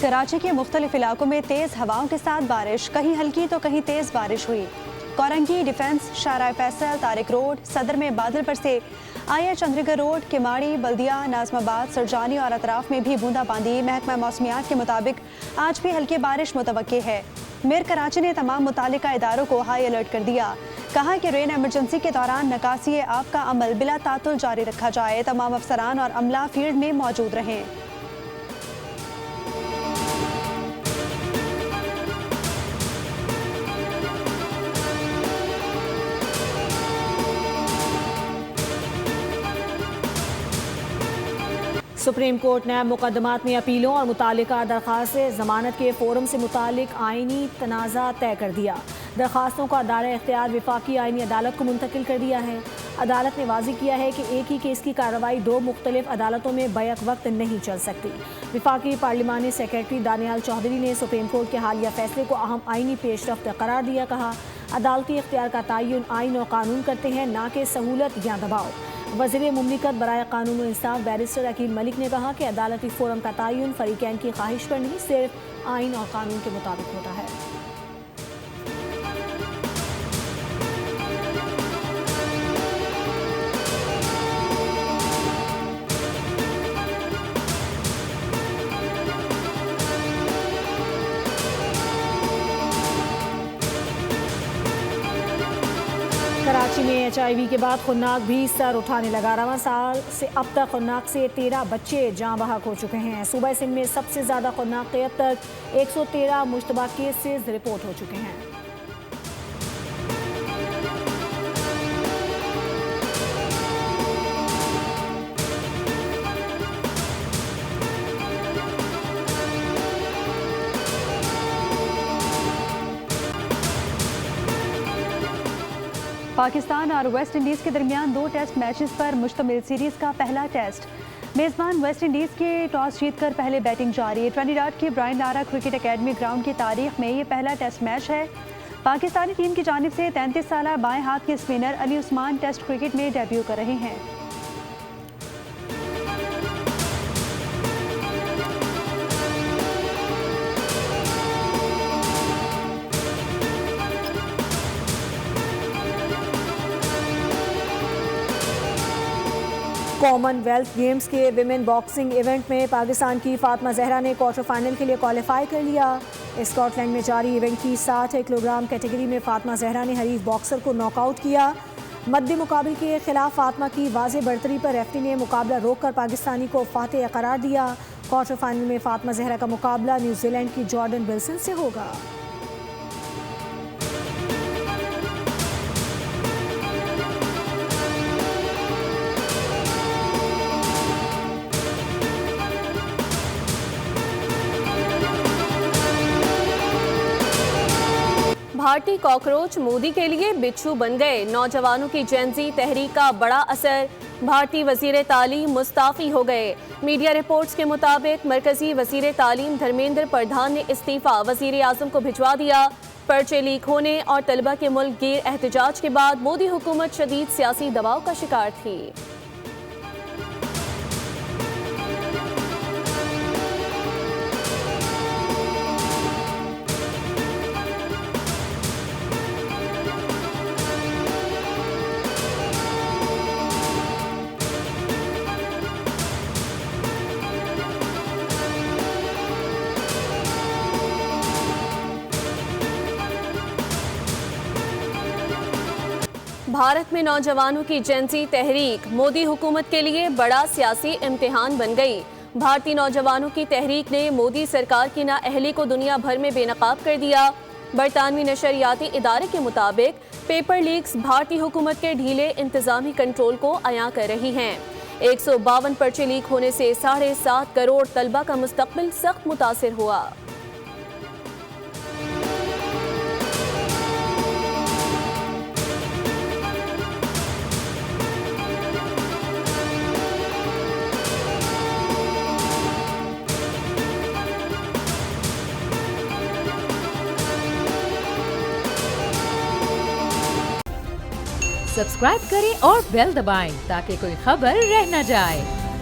कराची के मुख्तलिफ इलाकों में तेज़ हवाओं के साथ बारिश, कहीं हल्की तो कहीं तेज़ बारिश हुई। कोरंगी, डिफेंस, शाहराह फैसल, तारिक रोड, सदर में बादल बरसे। आया चंद्रगर रोड, किमाड़ी, बल्दिया, नाजमाबाद, सरजानी और अतराफ में भी बूंदाबांदी। महकमा मौसमियात के मुताबिक आज भी हल्की बारिश मुतवक्के है। मेयर कराची ने तमाम मुतालिका इदारों को हाई अलर्ट कर दिया। कहा कि रेन एमरजेंसी के दौरान नकासी आब का अमल बिला तातुल जारी रखा जाए। तमाम अफसरान और अमला फील्ड में मौजूद रहें। सुप्रीम कोर्ट ने मुकदमात में अपीलों और मुतालिका दरख्वास्त जमानत के फोरम से मुतालिक आइनी तनाज़ा तय कर दिया। दरख्वास्तों का दायरा इख्तियार विफाकी आइनी अदालत को मुंतकिल कर दिया है। अदालत ने वाज़ेह किया है कि एक ही केस की कार्रवाई दो मुख्तलिफ अदालतों में बैक वक्त नहीं चल सकती। विफाकी पार्लिमानी सेक्रेटरी दानियाल चौधरी ने सुप्रीम कोर्ट के हालिया फैसले को अहम आइनी पेशरफ्त करार दिया। कहा, अदालती इख्तियार का तयन आइन और कानून करते हैं, ना कि सहूलत या दबाव। वज़ीर मुमलिकत बराए कानून और इंसाफ बैरिस्टर अकील मलिक ने कहा कि अदालती फोरम का तयन फरीकैन की ख्वाहिश पर नहीं, सिर्फ आइन और कानून के मुताबिक होता है। कराची में HIV के बाद खुन्नाक भी सर उठाने लगा। रवां साल से अब तक खुन्नाक से 13 बच्चे जाँ बहक हो चुके हैं। सूबा सिंध में सबसे ज़्यादा खुन्नाक के अब तक 113 मुश्तबा केसेस रिपोर्ट हो चुके हैं। पाकिस्तान और वेस्ट इंडीज़ के दरमियान 2 टेस्ट मैचेस पर मुश्तमिल सीरीज़ का पहला टेस्ट। मेज़बान वेस्ट इंडीज़ के टॉस जीतकर पहले बैटिंग जारी। ट्रिनिडाद के Brian Lara cricket academy ground की तारीख में ये पहला टेस्ट मैच है। पाकिस्तानी टीम की जानिब से 33 साला बाएं हाथ के spinner Ali Usman test cricket में डेब्यू कर रहे हैं। कॉमनवेल्थ गेम्स के विमेन बॉक्सिंग इवेंट में पाकिस्तान की फातिमा जहरा ने क्वार्टर फाइनल के लिए क्वालिफाई कर लिया। स्कॉटलैंड में जारी इवेंट की 60 किलोग्राम कैटेगरी में फातिमा जहरा ने हरीफ बॉक्सर को नॉकआउट किया। मद्दे मुकाबले के खिलाफ फातिमा की वाज़ेह बढ़तरी पर रेफरी ने मुकाबला रोककर पाकिस्तानी को फातेह करार दिया। क्वार्टर फाइनल में फातिमा जहरा का मुकाबला न्यूजीलैंड की जॉर्डन विल्सन से होगा। भारतीय कॉकरोच मोदी के लिए बिच्छू बन गए। नौजवानों की जेनजी तहरीक का बड़ा असर। भारतीय वजीर तालीम मुस्ताफी हो गए। मीडिया रिपोर्ट्स के मुताबिक मरकजी वजीर तालीम धर्मेंद्र प्रधान ने इस्तीफा वजीर आजम को भिजवा दिया। पर्चे लीक होने और तलबा के मुल्क गिर एहतजाज के बाद मोदी हुकूमत शदीद सियासी दबाव का शिकार थी। भारत में नौजवानों की जेनजी तहरीक मोदी हुकूमत के लिए बड़ा सियासी इम्तिहान बन गई। भारतीय नौजवानों की तहरीक ने मोदी सरकार की नाअहली को दुनिया भर में बेनकाब कर दिया। बरतानवी नशरियाती इदारे के मुताबिक पेपर लीक्स भारतीय हुकूमत के ढीले इंतजामी कंट्रोल को अयां कर रही हैं। 152 पर्चे लीक होने से 7.5 करोड़ तलबा का मुस्तकबिल सख्त मुतासिर हुआ। सब्सक्राइब करें और बेल दबाएं ताकि कोई खबर रह न जाए।